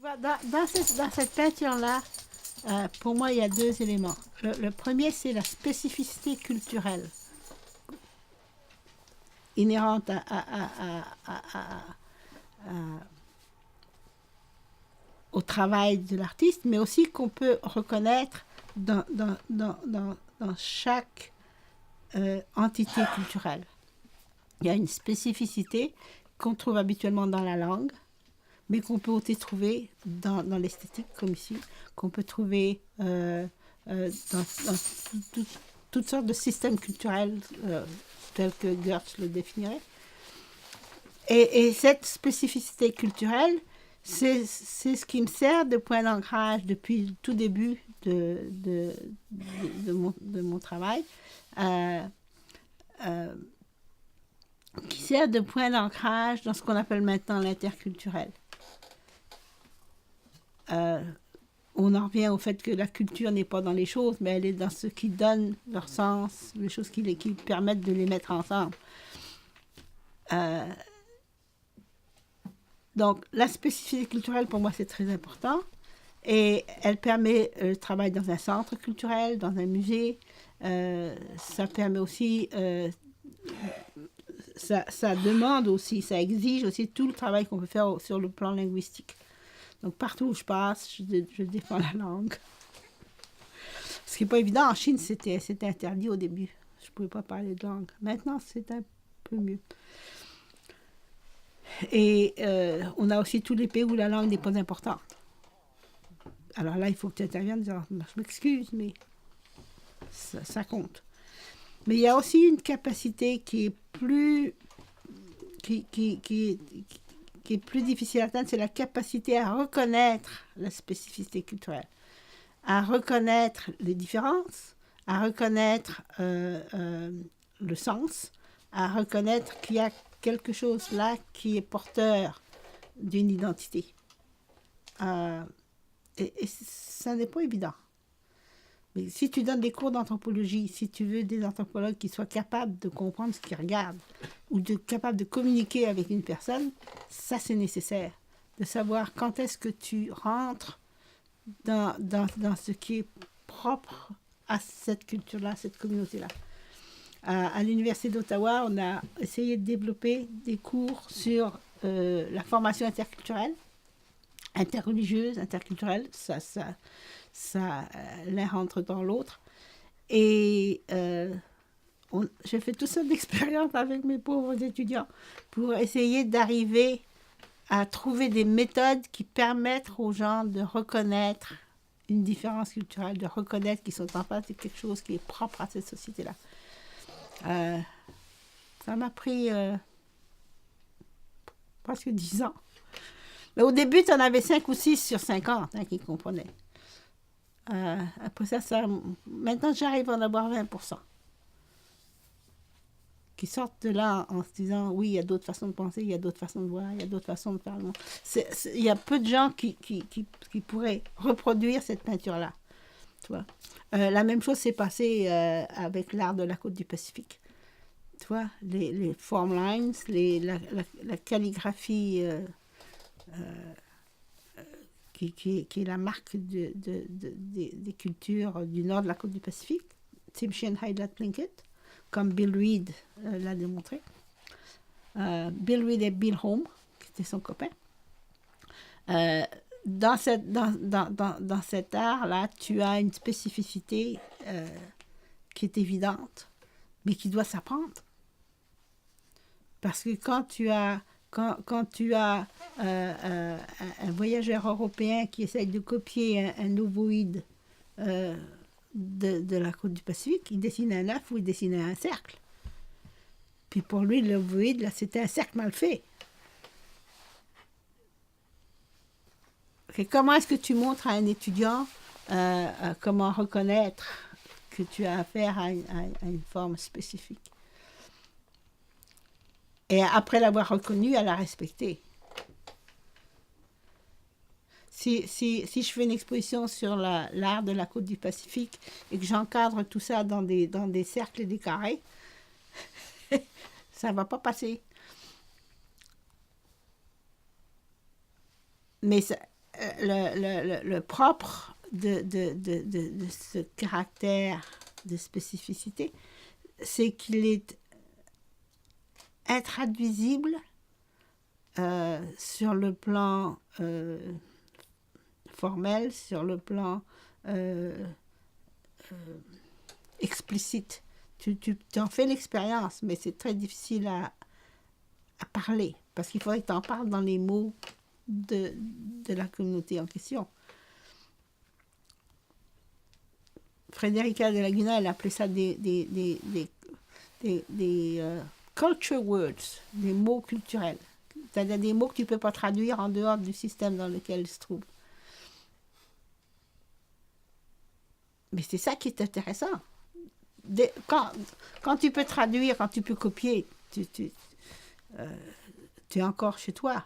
Dans cette peinture-là, pour moi, il y a deux éléments. Le premier, c'est la spécificité culturelle inhérente au travail de l'artiste, mais aussi qu'on peut reconnaître dans chaque entité culturelle. Il y a une spécificité qu'on trouve habituellement dans la langue, mais qu'on peut aussi trouver dans l'esthétique, comme ici, qu'on peut trouver dans toutes sortes de systèmes culturels tels que Goethe le définirait. Et cette spécificité culturelle, c'est ce qui me sert de point d'ancrage depuis le tout début de mon travail, euh, euh, qui sert de point d'ancrage dans ce qu'on appelle maintenant l'interculturel. Euh, on en revient au fait que la culture n'est pas dans les choses, mais elle est dans ce qui donne leur sens, les choses qui permettent de les mettre ensemble. Euh, donc, la spécificité culturelle, pour moi, c'est très important. Et elle permet le travail dans un centre culturel, dans un musée. Ça permet aussi, ça demande aussi, ça exige aussi tout le travail qu'on peut faire sur le plan linguistique. Donc, partout où je passe, je défends la langue. Ce qui n'est pas évident, en Chine, c'était interdit au début. Je ne pouvais pas parler de langue. Maintenant, c'est un peu mieux. Et on a aussi tous les pays où la langue n'est pas importante. Alors là, il faut que tu interviennes en disant, je m'excuse, mais ça compte. Mais il y a aussi une capacité qui est plus, qui est plus difficile à atteindre, c'est la capacité à reconnaître la spécificité culturelle, à reconnaître les différences, à reconnaître le sens, à reconnaître qu'il y a quelque chose là qui est porteur d'une identité. Et ça n'est pas évident. Mais si tu donnes des cours d'anthropologie, si tu veux des anthropologues qui soient capables de comprendre ce qu'ils regardent ou capables de communiquer avec une personne, ça c'est nécessaire. De savoir quand est-ce que tu rentres dans ce qui est propre à cette culture-là, cette communauté-là. À l'Université d'Ottawa, on a essayé de développer des cours sur la formation interculturelle, interreligieuse, interculturelle, l'un rentre dans l'autre. Et j'ai fait toutes sortes d'expériences avec mes pauvres étudiants pour essayer d'arriver à trouver des méthodes qui permettent aux gens de reconnaître une différence culturelle, de reconnaître qu'ils sont en face de quelque chose qui est propre à cette société-là. Ça m'a pris presque 10 ans. Mais au début, tu en avais 5 ou 6 sur 50 qui comprenaient. Après ça, maintenant, j'arrive à en avoir 20% qui sortent de là en se disant oui, il y a d'autres façons de penser, il y a d'autres façons de voir, il y a d'autres façons de faire le monde. Il y a peu de gens qui pourraient reproduire cette peinture-là. Tu vois. La même chose s'est passée avec l'art de la côte du Pacifique. Tu vois, les form lines, la calligraphie qui est la marque des cultures du nord de la côte du Pacifique, Tsimshian Haidlat Tlingit, comme Bill Reed l'a démontré. Bill Reed et Bill Home, qui était son copain. Dans cet art-là, tu as une spécificité qui est évidente, mais qui doit s'apprendre. Parce que quand tu as un voyageur européen qui essaye de copier un ovoïde de la côte du Pacifique, il dessine un œuf ou il dessine un cercle. Puis pour lui, l'ovoïde, là, c'était un cercle mal fait. Et comment est-ce que tu montres à un étudiant comment reconnaître que tu as affaire à une forme spécifique? Et après l'avoir reconnue, à la respecter. Si je fais une exposition sur l'art de la côte du Pacifique et que j'encadre tout ça dans des cercles et des carrés, ça ne va pas passer. Mais le propre de ce caractère de spécificité, c'est qu'il est intraduisible sur le plan formel, sur le plan explicite. Tu en fais l'expérience, mais c'est très difficile à parler, parce qu'il faudrait que tu en parles dans les mots de la communauté en question. Frédérica de Laguna, elle appelait ça des culture words, des mots culturels. C'est-à-dire des mots que tu ne peux pas traduire en dehors du système dans lequel ils se trouvent. Mais c'est ça qui est intéressant. Quand tu peux traduire, quand tu peux copier, tu es encore chez toi.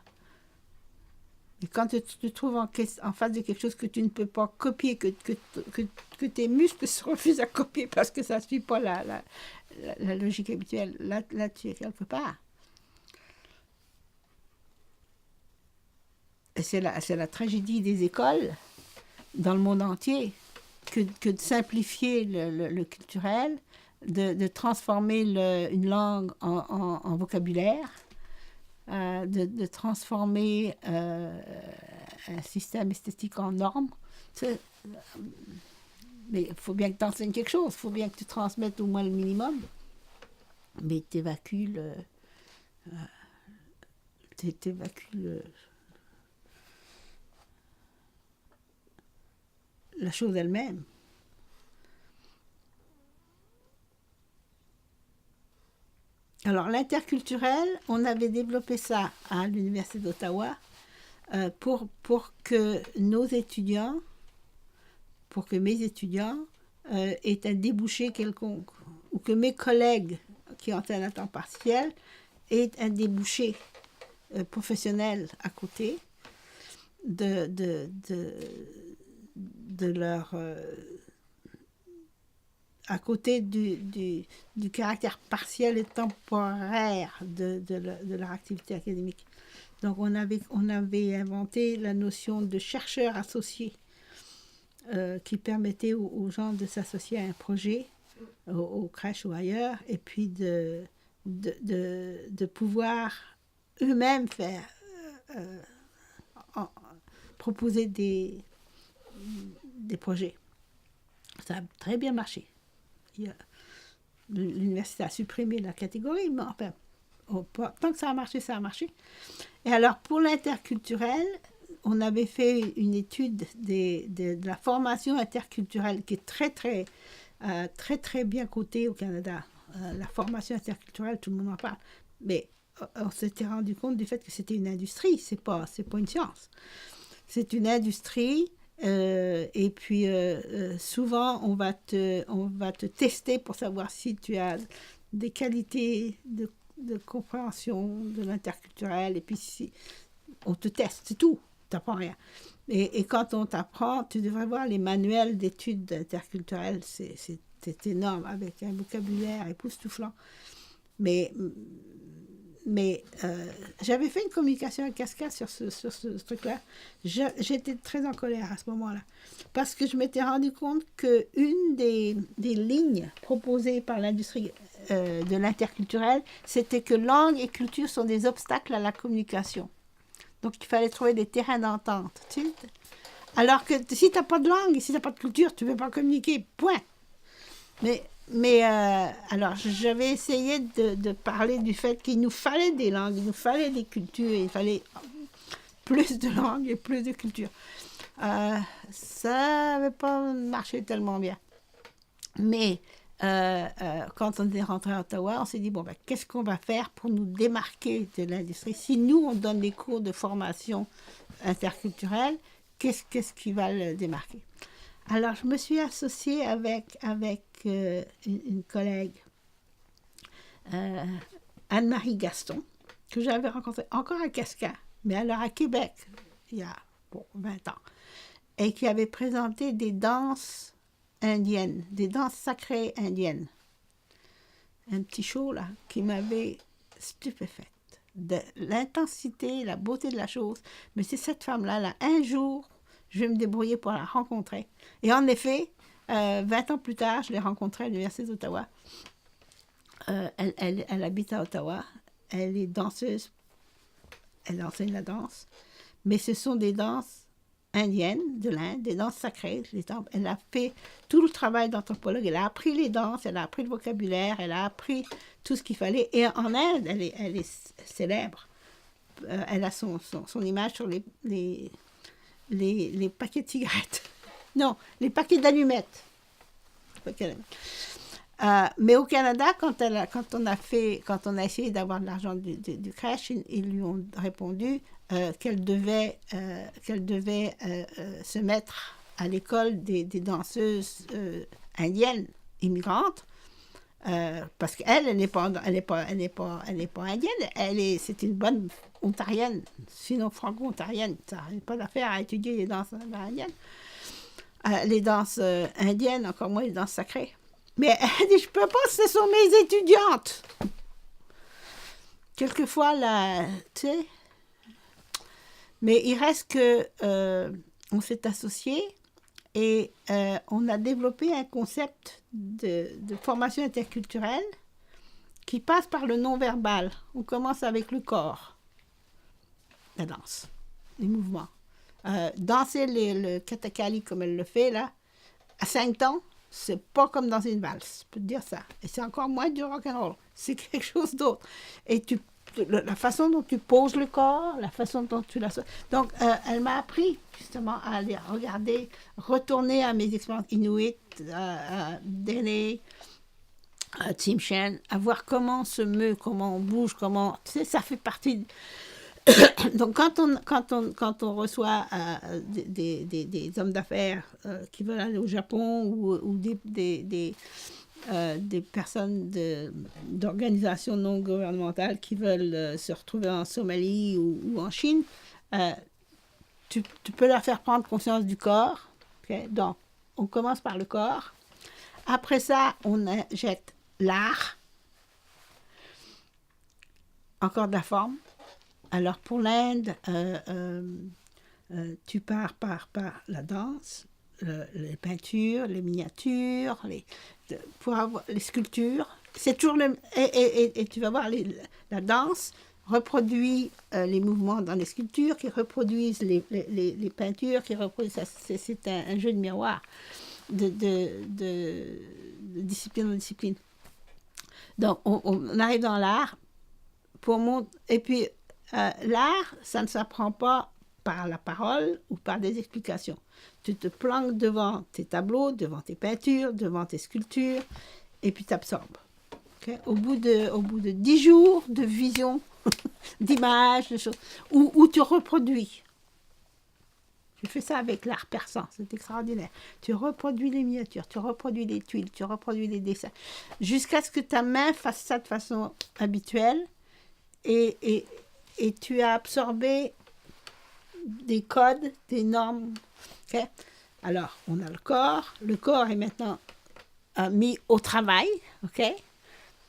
Et quand tu te trouves en face de quelque chose que tu ne peux pas copier, que tes muscles se refusent à copier parce que ça ne suit pas la logique habituelle, là tu es quelque part. Et c'est la tragédie des écoles dans le monde entier que de simplifier le culturel, de transformer une langue en vocabulaire, de transformer un système esthétique en norme. Mais il faut bien que tu enseignes quelque chose, il faut bien que tu transmettes au moins le minimum. Mais tu évacues la chose elle-même. Alors, l'interculturel, on avait développé ça à l'Université d'Ottawa pour que nos étudiants, pour que mes étudiants aient un débouché quelconque, ou que mes collègues qui ont un temps partiel aient un débouché professionnel à côté de leur... à côté du caractère partiel et temporaire de leur activité académique. Donc, on avait inventé la notion de chercheur associé qui permettait aux gens de s'associer à un projet, aux crèches ou ailleurs, et puis de pouvoir eux-mêmes proposer des projets. Ça a très bien marché. L'université a supprimé la catégorie, mais enfin, tant que ça a marché, ça a marché. Et alors, pour l'interculturel, on avait fait une étude de la formation interculturelle qui est très bien cotée au Canada. La formation interculturelle, tout le monde en parle. Mais on s'était rendu compte du fait que c'était une industrie, c'est pas une science. C'est une industrie. Et puis souvent on va te tester pour savoir si tu as des qualités de compréhension de l'interculturel, et puis si on te teste, c'est tout, tu n'apprends rien. Et quand on t'apprend, tu devrais voir les manuels d'études interculturelles, c'est énorme, avec un vocabulaire époustouflant. Mais j'avais fait une communication à cascade sur ce truc-là. J'étais très en colère à ce moment-là. Parce que je m'étais rendu compte qu'une des lignes proposées par l'industrie de l'interculturel, c'était que langue et culture sont des obstacles à la communication. Donc, il fallait trouver des terrains d'entente. Tu sais? Alors que si tu n'as pas de langue et si tu n'as pas de culture, tu ne peux pas communiquer. Point. Mais alors, j'avais essayé de parler du fait qu'il nous fallait des langues, il nous fallait des cultures, il fallait plus de langues et plus de cultures. Ça n'avait pas marché tellement bien. Mais quand on est rentré à Ottawa, on s'est dit, bon, qu'est-ce qu'on va faire pour nous démarquer de l'industrie? Si nous, on donne des cours de formation interculturelle, qu'est-ce qui va le démarquer? Alors, je me suis associée avec une collègue, Anne-Marie Gaston, que j'avais rencontrée encore à Cascade, mais alors à Québec, il y a 20 ans, et qui avait présenté des danses indiennes, des danses sacrées indiennes. Un petit show, là, qui m'avait stupéfaite. de l'intensité, la beauté de la chose. Mais c'est cette femme-là, là, un jour, je vais me débrouiller pour la rencontrer. Et en effet, 20 ans plus tard, je l'ai rencontrée à l'Université d'Ottawa. Elle habite à Ottawa. Elle est danseuse. Elle enseigne la danse. Mais ce sont des danses indiennes de l'Inde, des danses sacrées. Elle a fait tout le travail d'anthropologue. Elle a appris les danses, elle a appris le vocabulaire, elle a appris tout ce qu'il fallait. Et en Inde, elle est célèbre. Elle a son image sur les paquets de cigarettes. Non, les paquets d'allumettes. Mais au Canada, quand on a essayé d'avoir de l'argent du crèche, ils lui ont répondu qu'elle devait se mettre à l'école des danseuses indiennes immigrantes, parce qu'elle n'est pas indienne, c'est une bonne ontarienne, sinon franco-ontarienne. Ça n'a pas d'affaire à étudier les danses indiennes. Les danses indiennes, encore moins les danses sacrées. Mais elle dit, je peux pas, ce sont mes étudiantes. Quelquefois, là, tu sais. Mais il reste que on s'est associés et on a développé un concept de formation interculturelle qui passe par le non-verbal. On commence avec le corps, la danse, les mouvements. Danser le kathakali comme elle le fait, là, à 5 ans, c'est pas comme dans une valse, je peux te dire ça. Et c'est encore moins du rock'n'roll. C'est quelque chose d'autre. Et la façon dont tu poses le corps, la façon dont tu la... Donc, elle m'a appris, justement, à aller regarder, retourner à mes expériences inuit, Dene, Tsimshian, à voir comment on se meut, comment on bouge, comment... Tu sais, ça fait partie... Donc, quand on reçoit des hommes d'affaires qui veulent aller au Japon ou des personnes d'organisations non gouvernementales qui veulent se retrouver en Somalie ou en Chine, tu peux leur faire prendre conscience du corps. Okay? Donc, on commence par le corps. Après ça, on injecte l'art, encore de la forme. Alors, pour l'Inde, tu pars par la danse, les peintures, les miniatures, pour avoir les sculptures. C'est toujours le... Et tu vas voir, la danse reproduit les mouvements dans les sculptures, qui reproduisent les peintures, qui reproduisent... C'est un jeu de miroir, de discipline en discipline. Donc, on arrive dans l'art pour montrer... Et puis... l'art, ça ne s'apprend pas par la parole ou par des explications. Tu te planques devant tes tableaux, devant tes peintures, devant tes sculptures, et puis tu absorbes. Okay? Au bout de 10 jours de vision, d'images, de choses, où tu reproduis. Je fais ça avec l'art persan, c'est extraordinaire. Tu reproduis les miniatures, tu reproduis les tuiles, tu reproduis les dessins, jusqu'à ce que ta main fasse ça de façon habituelle, et tu as absorbé des codes, des normes. Okay? Alors, on a le corps. Le corps est maintenant mis au travail, okay?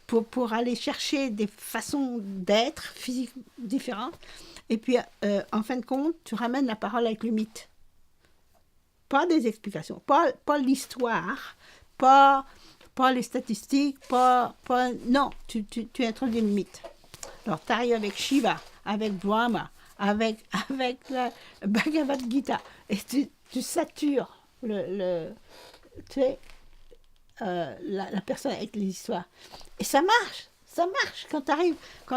pour aller chercher des façons d'être physiques différentes. Et puis, en fin de compte, tu ramènes la parole avec le mythe. Pas des explications, pas l'histoire, pas les statistiques, non, tu introduis le mythe. Alors, tu arrives avec Shiva, avec Brahma, avec la Bhagavad Gita, et tu satures la personne avec les histoires. Et ça marche quand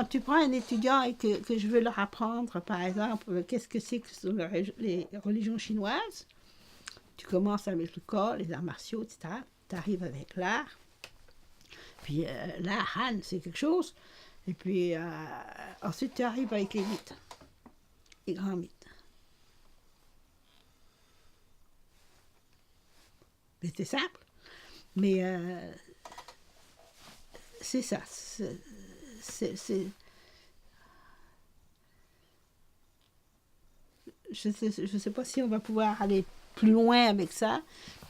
tu prends un étudiant et que je veux leur apprendre, par exemple, qu'est-ce que c'est que sont les religions chinoises. Tu commences avec le corps, les arts martiaux, etc. Tu arrives avec l'art. Puis l'art, Han, c'est quelque chose. Et puis, ensuite, tu arrives avec les mythes, les grands mythes. C'est simple, mais c'est ça. Je sais pas si on va pouvoir aller plus loin avec ça,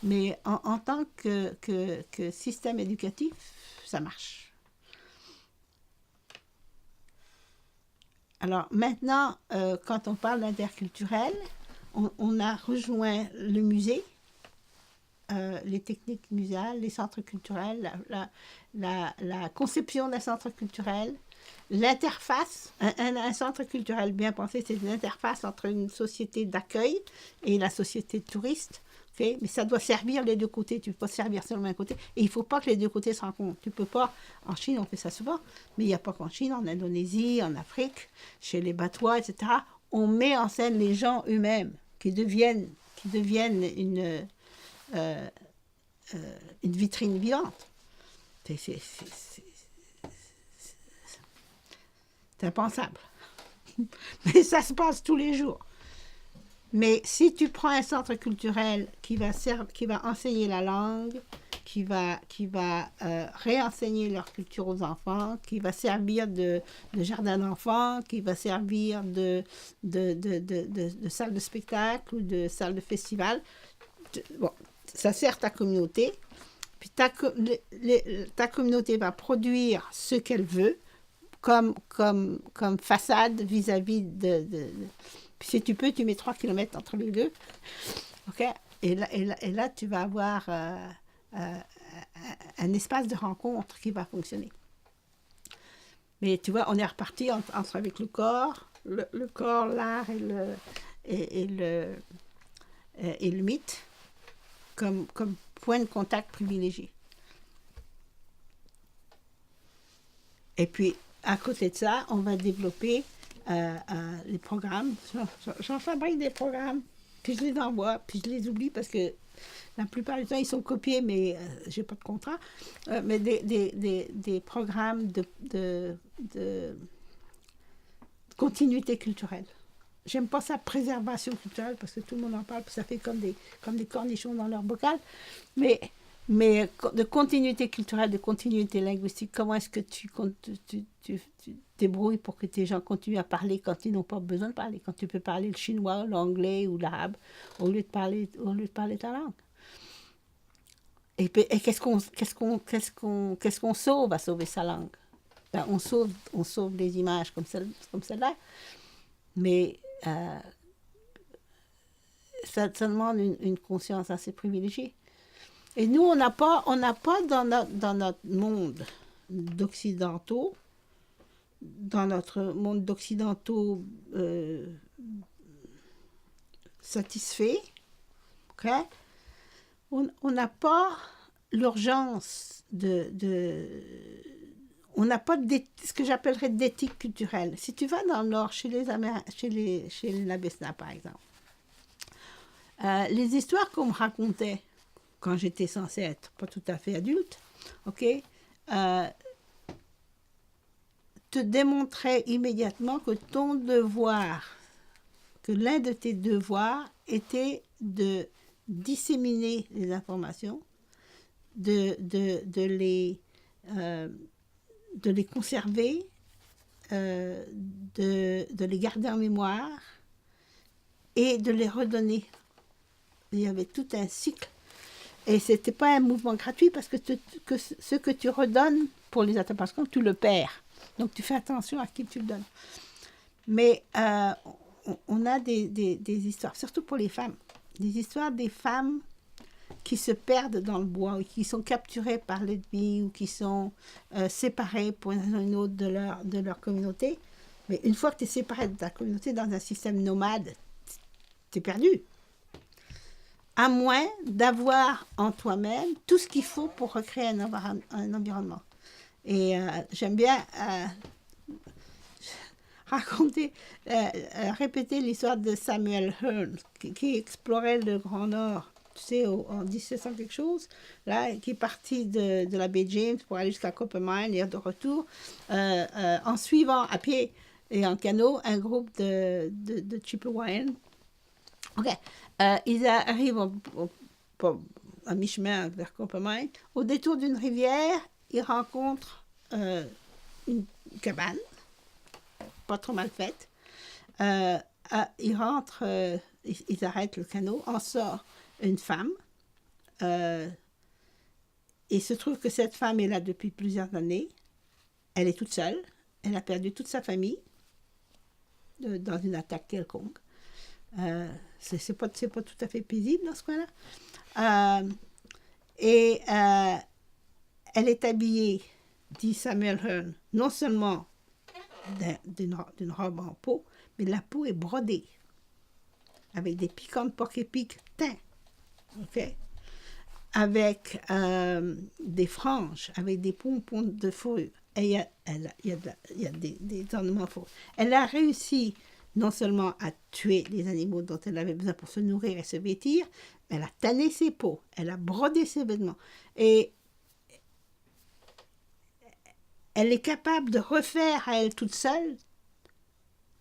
mais en tant que système éducatif, ça marche. Alors maintenant, quand on parle d'interculturel, on a rejoint le musée, les techniques muséales, les centres culturels, la conception d'un centre culturel, l'interface. Un centre culturel bien pensé, c'est une interface entre une société d'accueil et la société de touristes. Okay? Mais ça doit servir les deux côtés. Tu ne peux pas servir seulement un côté. Et il ne faut pas que les deux côtés se rencontrent. Tu peux pas. En Chine, on fait ça souvent, mais il n'y a pas qu'en Chine, en Indonésie, en Afrique, chez les Batois, etc. On met en scène les gens eux-mêmes qui deviennent euh, une vitrine vivante. C'est impensable. Mais ça se passe tous les jours. Mais si tu prends un centre culturel qui va enseigner la langue, qui va réenseigner leur culture aux enfants, qui va servir de jardin d'enfants, qui va servir de salle de spectacle ou de salle de festival, bon, ça sert ta communauté, puis ta communauté va produire ce qu'elle veut comme façade vis-à-vis puis si tu peux, tu mets 3 kilomètres entre les deux. OK? Et là, tu vas avoir un espace de rencontre qui va fonctionner. Mais tu vois, on est reparti entre avec le corps, l'art et le mythe comme point de contact privilégié. Et puis, à côté de ça, on va développer les programmes. J'en fabrique des programmes, puis je les envoie, puis je les oublie parce que la plupart du temps, ils sont copiés, mais je n'ai pas de contrat. Mais des programmes de continuité culturelle. J'aime pas ça, préservation culturelle, parce que tout le monde en parle, puis ça fait comme des cornichons dans leur bocal. Mais de continuité culturelle, de continuité linguistique, comment est-ce que tu débrouilles pour que tes gens continuent à parler quand ils n'ont pas besoin de parler, quand tu peux parler le chinois, l'anglais ou l'arabe, au lieu de parler ta langue. Et qu'est-ce qu'on sauve à sauver sa langue? Ben, on sauve des images comme celle-là, mais ça demande une conscience assez privilégiée. Et nous, on n'a pas dans notre monde d'occidentaux, satisfaits, okay? On n'a pas l'urgence on n'a pas ce que j'appellerais d'éthique culturelle. Si tu vas dans le Nord, chez les Nabesna, par exemple, les histoires qu'on me racontait quand j'étais censée être pas tout à fait adulte, ok, te démontrait immédiatement que l'un de tes devoirs était de disséminer les informations, de les conserver, de les garder en mémoire et de les redonner. Il y avait tout un cycle. Et ce n'était pas un mouvement gratuit parce que ce que tu redonnes pour les interprétations, tu le perds. Donc tu fais attention à qui tu le donnes. Mais on a des histoires, surtout pour les femmes, des histoires des femmes qui se perdent dans le bois, ou qui sont capturées par l'ennemi, ou qui sont séparées pour une raison ou une autre de leur communauté. Mais une fois que tu es séparé de ta communauté dans un système nomade, tu es perdu. À moins d'avoir en toi-même tout ce qu'il faut pour recréer un environnement. Et j'aime bien répéter l'histoire de Samuel Hearne, qui explorait le Grand Nord, tu sais, en 1700 quelque chose, là, qui est parti de la baie James pour aller jusqu'à Coppermine et de retour, en suivant à pied et en canot un groupe de Chippewayan. OK. Ils arrivent à mi-chemin vers Coppermine. Au détour d'une rivière, ils rencontrent une cabane, pas trop mal faite. Ils rentrent, ils arrêtent le canot. En sort une femme. Il se trouve que cette femme est là depuis plusieurs années. Elle est toute seule. Elle a perdu toute sa famille. dans une attaque quelconque. C'est pas tout à fait paisible dans ce coin-là. Elle est habillée, dit Samuel Hearn, non seulement d'une robe en peau, mais la peau est brodée avec des piquants de porc-épic teints, ok, avec des franges, avec des pompons de fourrure. Et il y a des ornements fourrure. Elle a réussi non seulement à tuer les animaux dont elle avait besoin pour se nourrir et se vêtir, mais elle a tanné ses peaux, elle a brodé ses vêtements. Et elle est capable de refaire à elle toute seule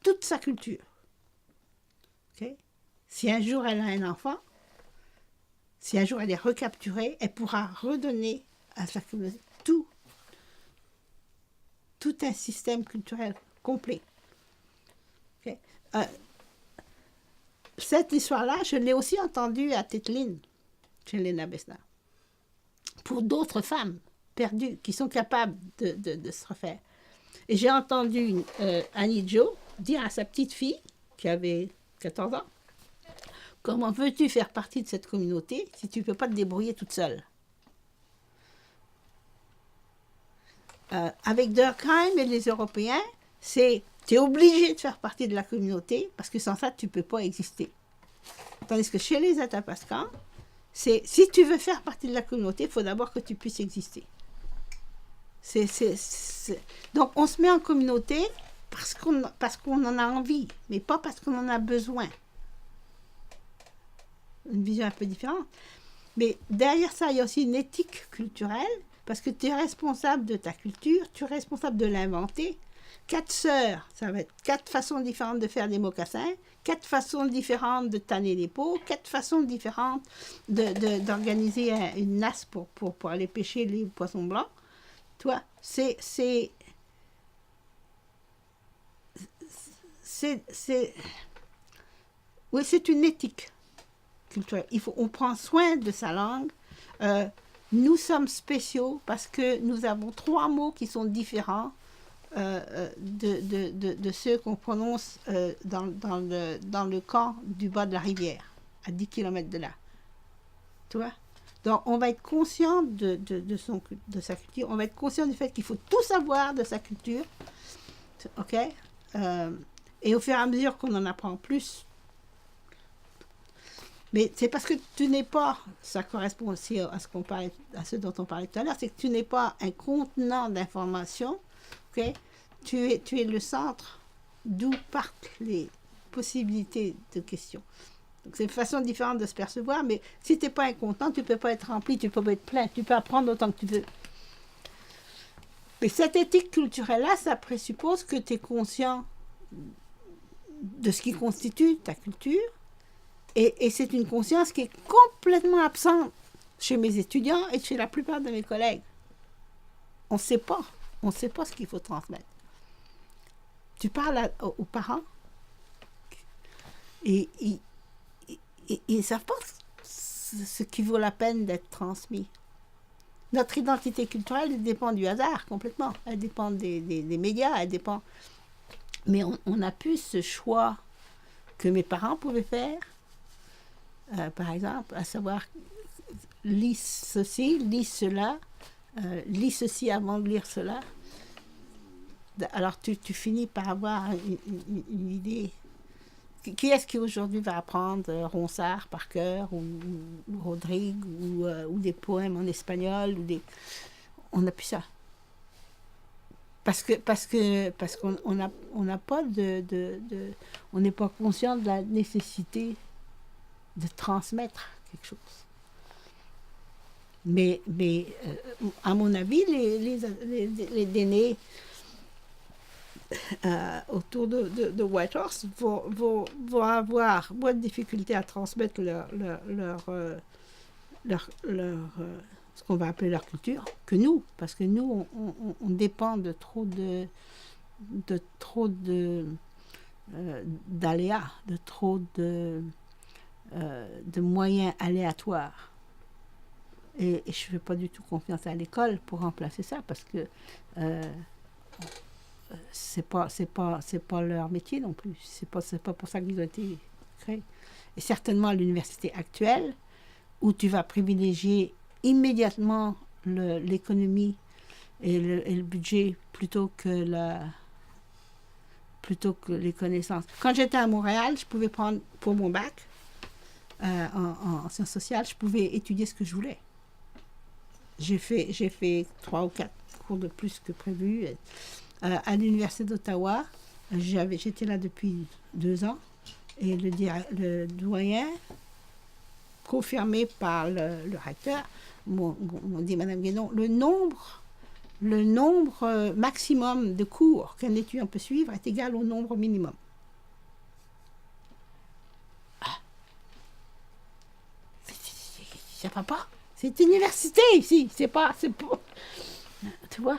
toute sa culture. Okay? Si un jour elle a un enfant, si un jour elle est recapturée, elle pourra redonner à sa communauté tout un système culturel complet. Okay? Cette histoire-là, je l'ai aussi entendue à Tétline, chez Léna Besnard, pour d'autres femmes perdues qui sont capables de se refaire. Et j'ai entendu Annie Jo dire à sa petite fille, qui avait 14 ans, « Comment veux-tu faire partie de cette communauté si tu ne peux pas te débrouiller toute seule ?» Avec Durkheim et les Européens, c'est tu es obligé de faire partie de la communauté parce que sans ça, tu ne peux pas exister. Tandis que chez les Athapascans, c'est si tu veux faire partie de la communauté, il faut d'abord que tu puisses exister. Donc, on se met en communauté parce qu'on en a envie, mais pas parce qu'on en a besoin. Une vision un peu différente. Mais derrière ça, il y a aussi une éthique culturelle, parce que tu es responsable de ta culture, tu es responsable de l'inventer. 4 sœurs, ça va être 4 façons différentes de faire des mocassins, 4 façons différentes de tanner les peaux, 4 façons différentes d'organiser une nasse pour aller pêcher les poissons blancs. Toi, oui, c'est une éthique culturelle. On prend soin de sa langue. Nous sommes spéciaux parce que nous avons 3 mots qui sont différents de ceux qu'on prononce dans le camp du bas de la rivière, à 10 km de là. Tu vois? Donc, on va être conscient de sa culture, on va être conscient du fait qu'il faut tout savoir de sa culture, ok? Et au fur et à mesure qu'on en apprend plus, mais c'est parce que tu n'es pas, ça correspond aussi à ce dont on parlait tout à l'heure, c'est que tu n'es pas un contenant d'informations, ok? Tu es le centre d'où partent les possibilités de questions. Donc, c'est une façon différente de se percevoir, mais si tu n'es pas un contenant, tu ne peux pas être rempli, tu ne peux pas être plein, tu peux apprendre autant que tu veux. Mais cette éthique culturelle-là, ça présuppose que tu es conscient de ce qui constitue ta culture, et c'est une conscience qui est complètement absente chez mes étudiants et chez la plupart de mes collègues. On ne sait pas ce qu'il faut transmettre. Tu parles aux parents, et ils ne savent pas ce qui vaut la peine d'être transmis. Notre identité culturelle elle dépend du hasard complètement. Elle dépend des médias, elle dépend... Mais on a plus ce choix que mes parents pouvaient faire, par exemple, à savoir, lis ceci, lis cela, lis ceci avant de lire cela. Alors tu finis par avoir une idée. Qui est-ce qui aujourd'hui va apprendre Ronsard par cœur, ou Rodrigue, ou des poèmes en espagnol, on n'a plus ça. Parce qu'on n'a pas on n'est pas conscient de la nécessité de transmettre quelque chose. Mais à mon avis, les dénés autour de Whitehorse vont avoir moins de difficultés à transmettre ce qu'on va appeler leur culture que nous, parce que nous on dépend de trop d'aléas, de trop de moyens aléatoires, et je ne fais pas du tout confiance à l'école pour remplacer ça, parce que c'est pas leur métier non plus. C'est pas pour ça qu'ils ont été créés. Et certainement à l'université actuelle, où tu vas privilégier immédiatement l'économie et le budget plutôt que les connaissances. Quand j'étais à Montréal, je pouvais prendre pour mon bac en sciences sociales, je pouvais étudier ce que je voulais. J'ai fait 3 ou 4 cours de plus que prévu. À l'Université d'Ottawa, j'étais là depuis 2 ans et le doyen, confirmé par le recteur, m'ont dit, Madame Guénon, le nombre maximum de cours qu'un étudiant peut suivre est égal au nombre minimum. Ça va pas. C'est une université ici. C'est pas. Tu vois?